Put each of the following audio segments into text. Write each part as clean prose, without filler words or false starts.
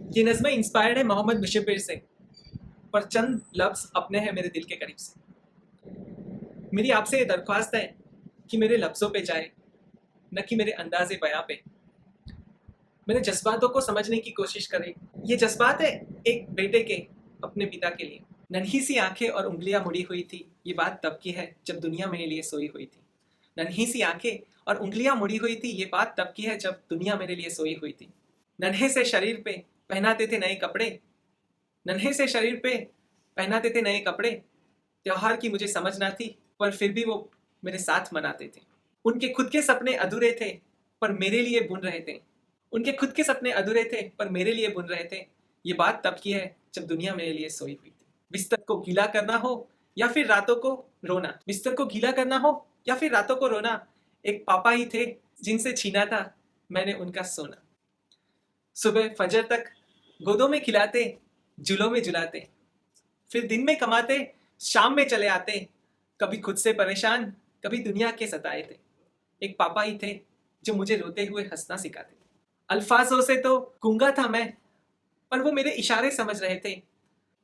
ये नज़्में इंस्पायर्ड है मोहम्मद मुशब्बिर से, पर चंद लफ्ज़ अपने हैं मेरे दिल के करीब से। मेरी आपसे ये दरख्वास्त है कि मेरे लफ्ज़ों पे जाए, न कि मेरे अंदाज़े बयां पे। मेरे जज्बातों को समझने की कोशिश करें। ये जज्बात है एक बेटे के अपने पिता के लिए। नन्ही सी आंखें और उंगलियां मुड़ी हुई थी, ये बात तब की है जब दुनिया मेरे लिए सोई हुई थी। नन्ही सी आंखें और उंगलियां मुड़ी हुई थी, ये बात तब की है जब दुनिया मेरे लिए सोई हुई थी। नन्हे से शरीर पे पहनाते थे नए कपड़े, नन्हे से शरीर पे पहनाते थे नए कपड़े। त्योहार की मुझे समझ ना थी, पर फिर भी वो मेरे साथ मनाते थे। उनके खुद के सपने अधूरे थे, पर मेरे लिए बुन रहे थे। उनके खुद के सपने अधूरे थे, पर मेरे लिए बुन रहे थे। ये बात तब की है जब दुनिया मेरे लिए सोई हुई थी। बिस्तर को गीला करना हो या फिर रातों को रोना, बिस्तर को गीला करना हो या फिर रातों को रोना, एक पापा ही थे जिनसे छीना था मैंने उनका सोना। सुबह फजर तक गोदों में खिलाते, जुलों में जुलाते, फिर दिन में कमाते, शाम में चले आते। कभी खुद से परेशान, कभी दुनिया के सताए थे। एक पापा ही थे जो मुझे रोते हुए हंसना सिखाते थे। अल्फाजों से तो गूंगा था मैं, पर वो मेरे इशारे समझ रहे थे।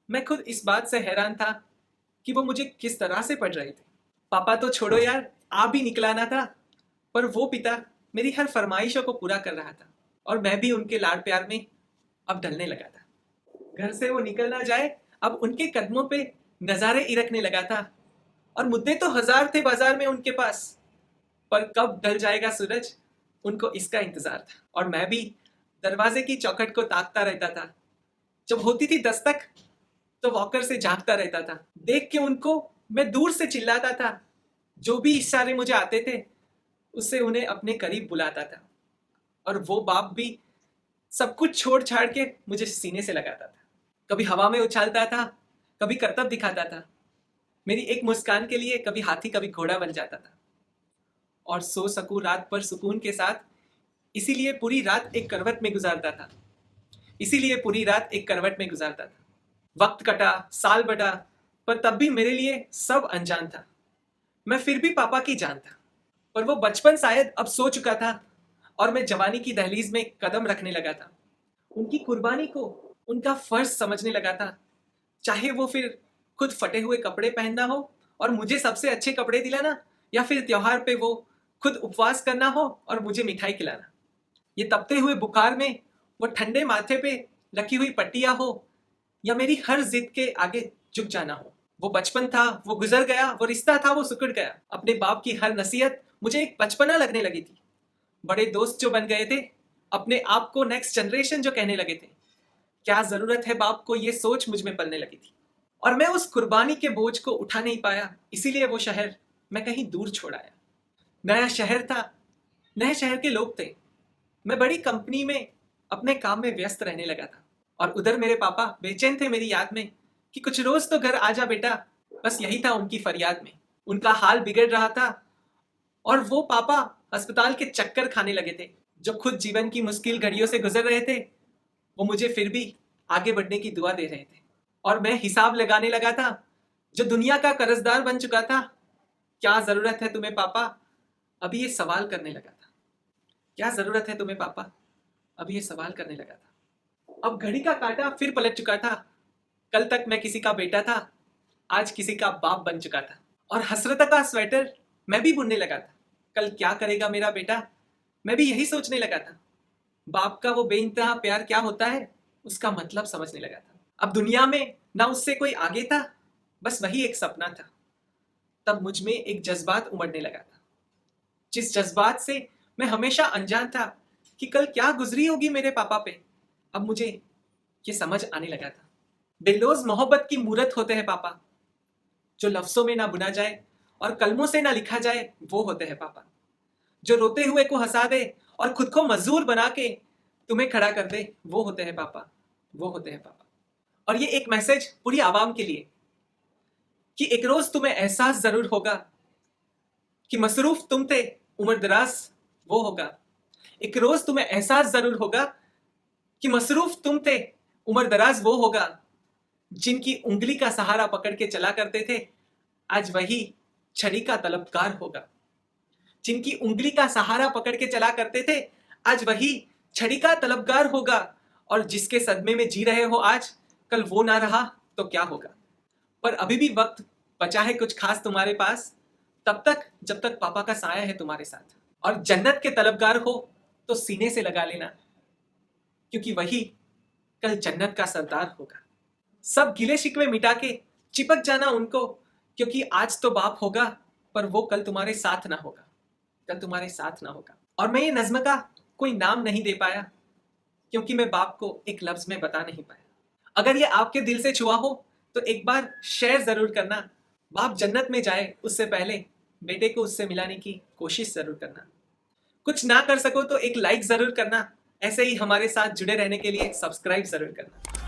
मैं खुद इस बात से हैरान था कि वो मुझे किस तरह से पढ़ रहे थे। पापा तो छोड़ो यार, आ भी निकलाना था, पर वो पिता मेरी हर फरमाइशों को पूरा कर रहा था और मैं भी उनके लाड़ प्यार में अब ढलने लगा था। घर से वो निकल ना जाए, अब उनके कदमों पे नजारे इरकने लगा था। और मुद्दे तो हजार थे बाजार में उनके पास, पर कब ढल जाएगा सूरज, उनको इसका इंतजार था। और मैं भी दरवाजे की चौखट को ताकता रहता था। जब होती थी दस्तक, तो वॉकर से झांकता रहता था। देख के उनको मैं दूर से चिल्लाता था। जो भी इशारे मुझे आते थे, उससे उन्हें अपने करीब बुलाता था। और वो बाप भी सब कुछ छोड़ छाड़ के मुझे सीने से लगाता था। कभी हवा में उछालता था, कभी करतब दिखाता था। मेरी एक मुस्कान के लिए कभी हाथी कभी घोड़ा बन जाता था। और सो सकूं रात पर सुकून के साथ, इसीलिए पूरी रात एक करवट में गुजारता था। इसीलिए पूरी रात एक करवट में गुजारता था। वक्त कटा, साल बढ़ा, पर तब भी मेरे लिए सब अनजान था। मैं फिर भी पापा की जान था। पर वो बचपन शायद अब सो चुका था और मैं जवानी की दहलीज में कदम रखने लगा था। उनकी कुर्बानी को उनका फर्ज समझने लगा था। चाहे वो फिर खुद फटे हुए कपड़े पहनना हो और मुझे सबसे अच्छे कपड़े दिलाना, या फिर त्योहार पे वो खुद उपवास करना हो और मुझे मिठाई खिलाना। ये तपते हुए बुखार में वो ठंडे माथे पे रखी हुई पट्टियां हो, या मेरी हर जिद के आगे झुक जाना हो। वो बचपन था, वो गुजर गया। वो रिश्ता था, वो सिकुड़ गया। अपने बाप की हर नसीहत मुझे एक बचपना लगने लगी थी। बड़े दोस्त जो बन गए थे, अपने आप को नेक्स्ट जनरेशन जो कहने लगे थे। क्या जरूरत है बाप को, ये सोच मुझ में पलने लगी थी। और मैं उस कुर्बानी के बोझ को उठा नहीं पाया, इसीलिए वो शहर मैं कहीं दूर छोड़ आया। नया शहर था, नए शहर के लोग थे। मैं बड़ी कंपनी में अपने काम में व्यस्त रहने लगा था। और उधर मेरे पापा बेचैन थे मेरी याद में कि कुछ रोज तो घर आ जा बेटा। बस यही था उनकी फरियाद में। उनका हाल बिगड़ रहा था और वो पापा अस्पताल के चक्कर खाने लगे थे। जो खुद जीवन की मुश्किल घड़ियों से गुजर रहे थे, वो मुझे फिर भी आगे बढ़ने की दुआ दे रहे थे। और मैं हिसाब लगाने लगा था, जो दुनिया का कर्जदार बन चुका था। क्या जरूरत है तुम्हें पापा, अभी ये सवाल करने लगा था। क्या जरूरत है तुम्हें पापा, अभी ये सवाल करने लगा था। अब घड़ी का कांटा फिर पलट चुका था। कल तक मैं किसी का बेटा था, आज किसी का बाप बन चुका था। और हसरत का स्वेटर मैं भी बुनने लगा था। कल क्या करेगा मेरा बेटा, मैं भी यही सोचने लगा था। बाप का वो बेइंतहा प्यार क्या होता है, उसका मतलब समझने लगा था। अब दुनिया में ना उससे कोई आगे था, बस वही एक सपना था। तब मुझ में एक जज्बात उमड़ने लगा था, जिस जज्बात से मैं हमेशा अनजान था कि कल क्या गुजरी होगी मेरे पापा पे। अब मुझे ये समझ आने लगा था। बेलोज मोहब्बत की मूरत होते हैं पापा, जो लफ्जों में ना बुना जाए और कलमों से ना लिखा जाए, वो होते हैं पापा। जो रोते हुए को हंसा दे और खुद को मजदूर बना के तुम्हें खड़ा कर दे, वो होते हैं पापा। वो होते हैं पापा। और ये एक मैसेज पूरी आवाम के लिए, कि एक रोज तुम्हें एहसास जरूर होगा कि मसरूफ तुम थे, उम्र दराज वो होगा। एक रोज तुम्हें एहसास जरूर होगा कि मसरूफ तुम थे, उम्र दराज वो होगा। जिनकी उंगली का सहारा पकड़ के चला करते थे, आज वही छड़ी का तलबगार होगा। जिनकी उंगली का सहारा पकड़ के चला करते थे, आज वही छड़ी का तलबगार होगा। और जिसके सदमे में जी रहे हो आज, कल वो ना रहा तो क्या होगा। पर अभी भी वक्त बचा है कुछ खास तुम्हारे पास, तब तक जब तक पापा का साया है तुम्हारे साथ। और जन्नत के तलबगार हो तो सीने से लगा लेना, क्योंकि वही कल जन्नत का सरदार होगा। सब गिले शिकवे मिटा के चिपक जाना उनको, क्योंकि आज तो बाप होगा पर वो कल तुम्हारे साथ ना होगा, कल तुम्हारे साथ ना होगा। और मैं ये नज्म का कोई नाम नहीं दे पाया, क्योंकि मैं बाप को एक लफ्ज में बता नहीं पाया। अगर ये आपके दिल से छुआ हो तो एक बार शेयर जरूर करना। बाप जन्नत में जाए उससे पहले बेटे को उससे मिलाने की कोशिश जरूर करना। कुछ ना कर सको तो एक लाइक जरूर करना। ऐसे ही हमारे साथ जुड़े रहने के लिए सब्सक्राइब जरूर करना।